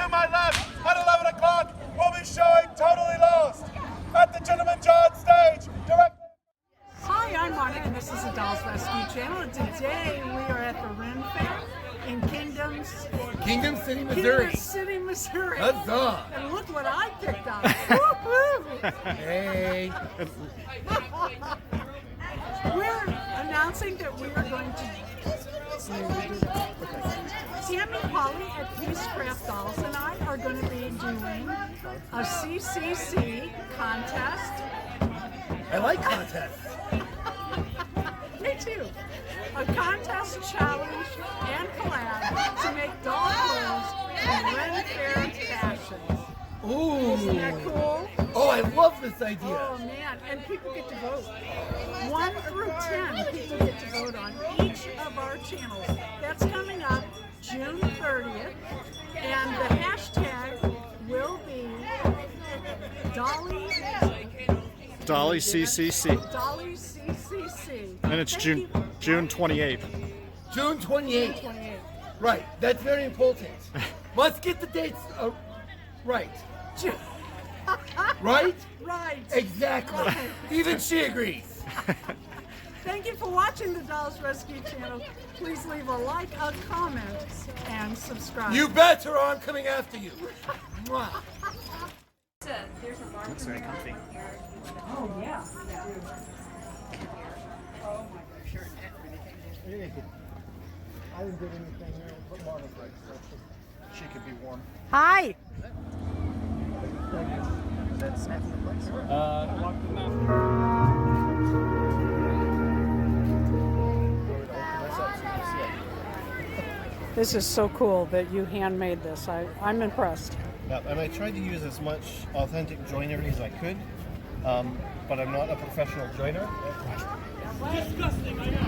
to my left, at 11 o'clock, we'll be showing Totally Lost at the Gentleman John stage. Hi, I'm Monica, and this is the Dolls Rescue Channel. And today we are at the Ren Fair in Kingdom City, Missouri. Huzzah! And look what I picked up. Woo-hoo! Hey! We're announcing that we are going to Tammy Powley at Peacecraft Dolls and I are going to be doing a CCC contest. I like contests. Me too. A contest, challenge, and collab to make doll clothes in Ren Fair fashions. Ooh! Isn't that cool? Oh, I love this idea. Oh man, and people get to vote. 1 through 10 people get to vote on each of our channels. That's coming up June 30th, and the hashtag will be Dolly CCC. Dolly CCC. And it's June 28th. June 28th. Right, that's very important. Let's get the dates right. Right? Right. Exactly. Right. Even she agrees. Thank you for watching the Dolls Rescue Channel. Please leave a like, a comment, and subscribe. You bet, or I'm coming after you. Mwah. Looks very comfy. Oh, yeah. I didn't get anything there, but Marvin did. She could be warm. Hi. This is so cool that you handmade this. I'm impressed. Yeah, and I tried to use as much authentic joinery as I could, but I'm not a professional joiner. Disgusting, I know.